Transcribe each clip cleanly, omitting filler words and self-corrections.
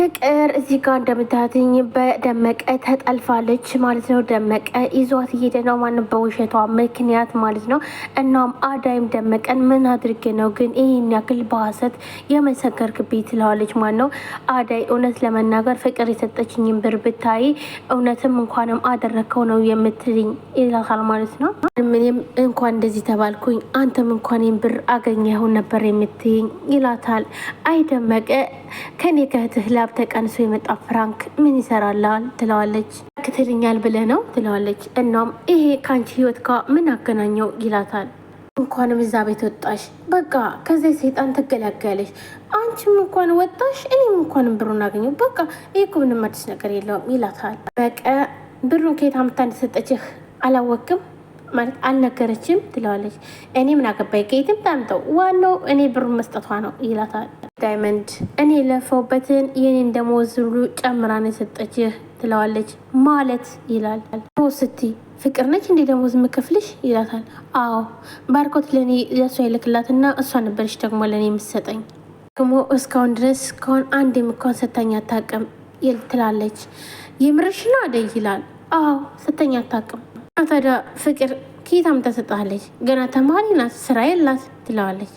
ፍቅር እዚህ ጋር እንደምታትኝ በደመቀ ተጠልፋለች ማለት ነው። ደመቀ ይዟት እየሄደ ነው ማንም በውሸቷ ምክንያት ማለት ነው። እናም አዳይም ደመቀን ምን አድርጌ ነው ግን ይህን ያክል በሐሰት የመሰከርክብኝ ትለዋለች ማለት ነው። አዳይ እውነት ለመናገር ፍቅር የሰጠችኝን ብር ብታይ እውነትም እንኳንም አደረግከው ነው የምትልኝ ይላታል ማለት ነው። ምንም እንኳን እንደዚህ ተባልኩኝ አንተም እንኳን ብር አገኘሁን ነበር የምትይኝ ይላታል። አይ ደመቀ ከኔ ከእህትህ ላብ ተቀንሶ የመጣ ፍራንክ ምን ይሰራላል ትለዋለች። ክትልኛል ብለህ ነው ትለዋለች። እናም ይሄ ከአንቺ ህይወት ጋር ምን አገናኘው ይላታል። እንኳንም እዛ ቤት ወጣሽ፣ በቃ ከዚህ ሰይጣን ትገላገለሽ። አንቺም እንኳን ወጣሽ፣ እኔም እንኳንም ብሩን አገኘው፣ በቃ ይህ እኮ ምንም አዲስ ነገር የለውም ይላታል። በቃ ብሩን ከየት አምጥታ እንደሰጠችህ አላወቅም ማለት አልነገረችም ትለዋለች። እኔ ምን አገባኝ ከየትም ታምጠው፣ ዋናው እኔ ብሩን መስጠቷ ነው ይላታል። ዳይመንድ እኔ ለፈውበትን የኔን ደሞዝ ሁሉ ጨምራ ነው የሰጠችህ ትለዋለች። ማለት ይላል። ስቲ ፍቅር ነች እንዴ ደሞዝ የምከፍልሽ ይላታል። አዎ ባርኮት ለእኔ ለእሷ ይልክላትና እሷ ነበረች ደግሞ ለእኔ የምትሰጠኝ ደግሞ እስካሁን ድረስ ከሆን አንድ የምኳን ሰታኝ አታውቅም ትላለች። የምርሽ ነው አደይ ይላል። አዎ ሰታኝ አታውቅም። ታዲያ ፍቅር ኬታም ተሰጣለች ገና ተማሪ ናት ስራ የላት ትለዋለች።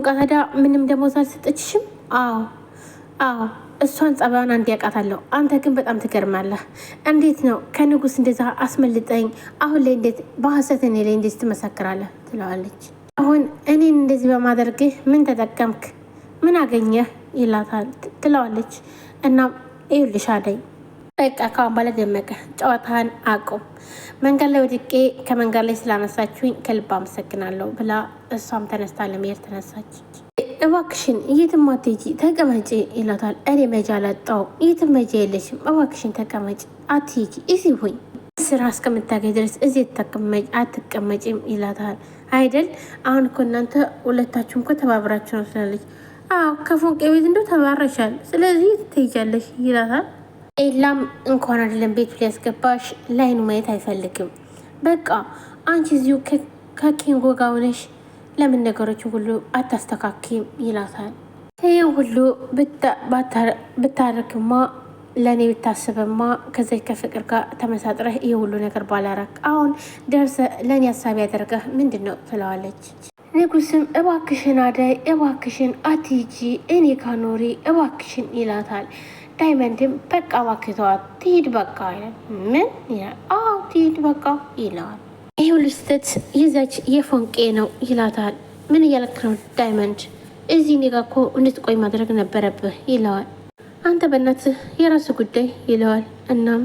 ታዲያ ምንም ደሞዝ አልሰጠችሽም? አዎ እሷን ጸባዩን አንድ ያውቃታለሁ። አንተ ግን በጣም ትገርማለህ። እንዴት ነው ከንጉስ እንደዛ አስመልጠኝ አሁን ላይ እንዴት በሐሰት እኔ ላይ እንዴት ትመሰክራለህ? ትለዋለች። አሁን እኔን እንደዚህ በማድረግህ ምን ተጠቀምክ? ምን አገኘህ? ይላታል ትለዋለች። እናም ይኸውልሽ አደይ በቃ ካሁን በኋላ ደመቀ ጨዋታን አቁም። መንገድ ላይ ወድቄ ከመንገድ ላይ ስላነሳችሁኝ ከልብ አመሰግናለሁ ብላ እሷም ተነስታ ለመሄድ ተነሳች። እባክሽን የትም አትሄጂ ተቀመጪ ይላታል። እኔ መጃ አላጣሁም፣ የትም መጃ የለሽም፣ እባክሽን ተቀመጪ አትሄጂ፣ እዚህ ሁኝ፣ ስራ እስከምታገኝ ድረስ እዚህ አትቀመጪም ይላታል። አይደል አሁን እኮ እናንተ ሁለታችሁም እኮ ተባብራችሁ ነው ስላለች። አዎ ከፎንቄ ቤት እንደው ተባረሻል፣ ስለዚህ ትሄጃለሽ ይላታል። ኤላም እንኳን አይደለም ቤቱ ሊያስገባሽ ላይኑ ማየት አይፈልግም። በቃ አንቺ እዚሁ ከኪንጎ ጋር ሆነሽ ለምን ነገሮችን ሁሉ አታስተካክም ይላታል። ይህ ሁሉ ብታረግማ ለእኔ ብታስብማ ከዚህ ከፍቅር ጋር ተመሳጥረህ ይህ ሁሉ ነገር ባላረግ አሁን ደርሰ ለእኔ ሀሳብ ያደርገህ ምንድን ነው ትለዋለች። ንጉስም እባክሽን አደይ እባክሽን አትሂጂ እኔ ካኖሪ እባክሽን ይላታል። ዳይመንድም በቃ እባክህ ተዋት ትሂድ በቃ ይላል። ምን ይላል? አዎ ትሂድ በቃ ይለዋል። ይህ ሁሉ ስህተት ይዛች የፎንቄ ነው ይላታል። ምን እያለክ ነው ዳይመንድ? እዚህ እኔ ጋ እኮ እንድትቆይ ማድረግ ነበረብህ ይለዋል። አንተ በእናትህ የራሱ ጉዳይ ይለዋል። እናም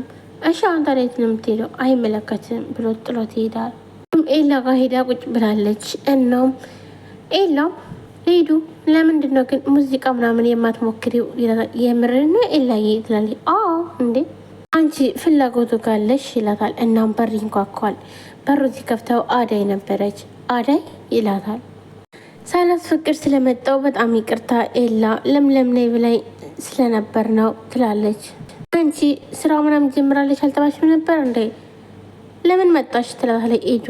እሺ አንተ ላይ ነው የምትሄደው አይመለከትም ብሎ ጥሎት ይሄዳል። ኤላ ጋር ሄዳ ቁጭ ብላለች። እናም ኤላም ሄዱ ለምንድን ነው ግን ሙዚቃ ምናምን የማትሞክሪው? የምርን ነው ኤላዬ ትላለች። አዎ እንዴ አንቺ ፍላጎቱ ካለሽ ይላታል። እናም በር ይንኳኳል። በሩ ሲከፍተው አዳይ ነበረች። አዳይ ይላታል። ሳላት ፍቅር ስለመጣው በጣም ይቅርታ ኤላ ለምለም ነይ ብላኝ ስለነበር ነው ትላለች። አንቺ ስራ ምናምን ጀምራለች አልተባልሽም ነበር እንዴ ለምን መጣሽ? ትላታለች ኤዱ።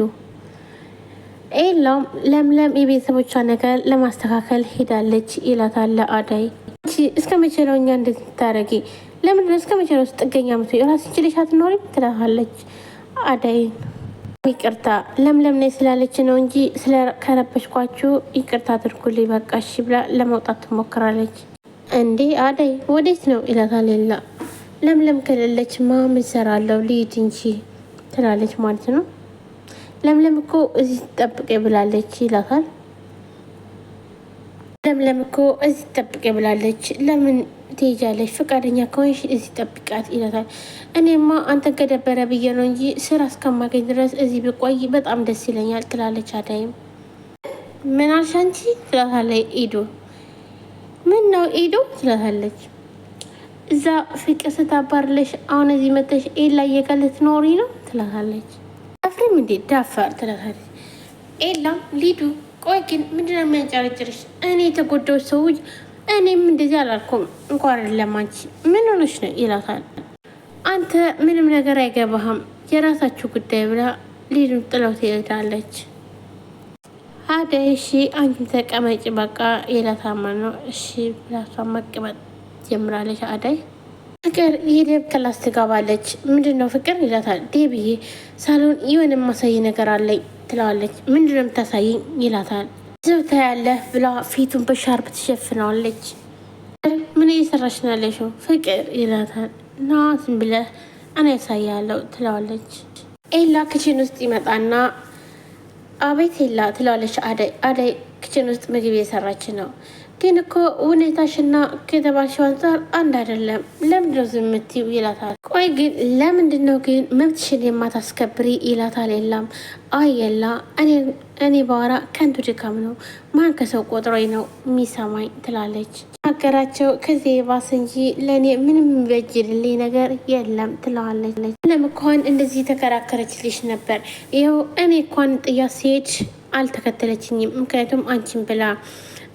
ኤላም ለምለም የቤተሰቦቿ ነገር ለማስተካከል ሄዳለች ይላታል ለአዳይ። አንቺ እስከ መቼ ነው እኛ እንደዚህ ታረጊ? ለምንድን ነው እስከ መቼ ነው ጥገኛ ምት ራስን ችለሽ አትኖሪም? ትላታለች አዳይ። ይቅርታ ለምለም ነኝ ስላለች ነው እንጂ ስለከረበሽኳችሁ ይቅርታ አድርጉልኝ በቃ እሺ ብላ ለመውጣት ትሞክራለች። እንዴ አዳይ ወዴት ነው ይላታል ሌላ። ለምለም ከሌለች ማ ምን እሰራለሁ ልሂድ እንጂ ትላለች ማለት ነው። ለምለም እኮ እዚህ ጠብቄ ብላለች ይላታል። ለምለም እኮ እዚህ ጠብቄ ብላለች ለምን ትሄጃለች? ፈቃደኛ ከሆንሽ እዚህ ጠብቃት ይላታል። እኔማ አንተን ከደበረ ብዬ ነው እንጂ ስራ እስከማገኝ ድረስ እዚህ ብቆይ በጣም ደስ ይለኛል ትላለች አዳይም። ምን አልሽ አንቺ ትላታለች ኢዱ። ምን ነው ኢዱ ትላታለች። እዛ ፍቅር ስታባርለሽ አሁን እዚህ መተሽ ኤላ እየቀለ ትኖሪ ነው ትላታለች። አፍሬም እንዴ ዳፋር ትላታለች። ኤላም ሊዱ ቆይ ግን ምንድነው የሚያንጨረጭርሽ? እኔ የተጎዳው ሰውዬ እኔም እንደዚህ አላልኩም እንኳን አይደለም አንቺ ምን ሆነሽ ነው ይላታል። አንተ ምንም ነገር አይገባህም የራሳችሁ ጉዳይ ብላ ሊዱን ጥለው ትሄዳለች። አደይ እሺ አንቺ ተቀመጭ በቃ ይላታል ማለት ነው። እሺ ብላ እሷ መቀመጥ ጀምራለች አደይ። ፍቅር የዴብ ክላስ ትገባለች። ምንድን ነው ፍቅር ይላታል። ዴብዬ ሳሎን የሆነ የማሳይ ነገር አለኝ ትለዋለች። ምንድን ነው የምታሳይኝ ይላታል። ዝብታ ያለህ ብላ ፊቱን በሻርፕ ትሸፍነዋለች። ምን እየሰራሽ ነው ያለሽው ፍቅር ይላታል። ና ዝም ብለህ እኔ ያሳያለሁ ትለዋለች። ኤላ ክችን ውስጥ ይመጣና አቤት ኤላ ትለዋለች አደይ። አደይ ክችን ውስጥ ምግብ እየሰራች ነው። ግን እኮ ሁኔታሽና ከተባልሽው አንጻር አንድ አይደለም። ለምንድነው ዝም የምትይው ይላታል። ቆይ ግን ለምንድን ነው ግን መብትሽን የማታስከብሪ ይላታል። የለም አይ የላ እኔ ባወራ ከንቱ ድካም ነው። ማን ከሰው ቆጥሮኝ ነው የሚሰማኝ ትላለች። ሀገራቸው ከዚህ የባስ እንጂ ለእኔ ምንም የሚበጅልልኝ ነገር የለም ትለዋለች። ለም እንኳን እንደዚህ ተከራከረችልሽ ነበር። ይኸው እኔ እንኳን ጥያት ሲሄድ አልተከተለችኝም። ምክንያቱም አንቺን ብላ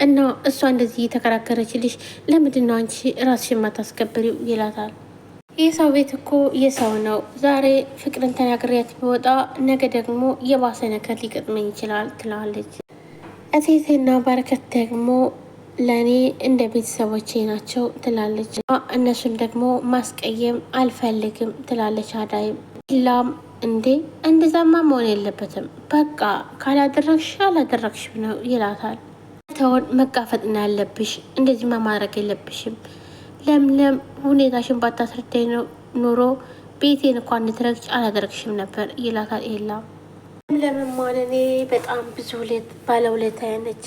እና እሷ እንደዚህ የተከራከረችልሽ ለምንድን ነው አንቺ ራስሽ የማታስከብሪው ይላታል። የሰው ቤት እኮ የሰው ነው። ዛሬ ፍቅርን ተናግሬያት ቢወጣ ነገ ደግሞ የባሰ ነገር ሊገጥመኝ ይችላል ትላለች። እቴቴና በረከት ደግሞ ለእኔ እንደ ቤተሰቦቼ ናቸው ትላለች። እነሱን ደግሞ ማስቀየም አልፈልግም ትላለች አዳይም። ላም እንዴ እንደዛማ መሆን የለበትም በቃ ካላደረግሽ አላደረግሽም ነው ይላታል። ተውን መጋፈጥ ነው ያለብሽ። እንደዚህ ማድረግ የለብሽም። ለምለም ሁኔታሽን ባታስረዳኝ ነው ኑሮ ቤቴን እንኳን እንድትረግጭ አላደረግሽም ነበር ይላታል። ኤላ ለምለም ማለት እኔ በጣም ብዙ ባለውለታዬ ነች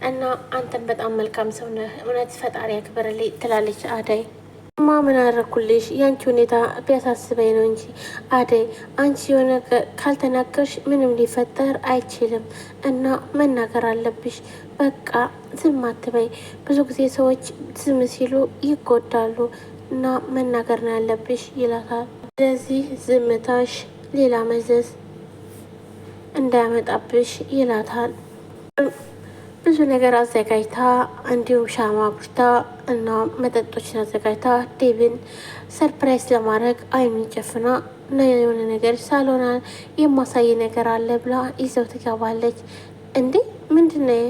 እና አንተን በጣም መልካም ሰው ነህ፣ እውነት ፈጣሪ ያክብርልኝ ትላለች አደይ። ምን አደረኩልሽ? የአንቺ ሁኔታ ቢያሳስበኝ ነው እንጂ አደይ፣ አንቺ የሆነ ካልተናገርሽ ምንም ሊፈጠር አይችልም እና መናገር አለብሽ። በቃ ዝም አትበይ። ብዙ ጊዜ ሰዎች ዝም ሲሉ ይጎዳሉ እና መናገር ነው ያለብሽ ይላታል። ስለዚህ ዝምታሽ ሌላ መዘዝ እንዳያመጣብሽ ይላታል። ብዙ ነገር አዘጋጅታ እንዲሁም ሻማ አብርታ እና መጠጦችን አዘጋጅታ ዴብን ሰርፕራይዝ ለማድረግ አይኑን ጨፍና እና የሆነ ነገር ሳሎና የማሳይ ነገር አለ ብላ ይዘው ትገባለች። እንዴ ምንድነው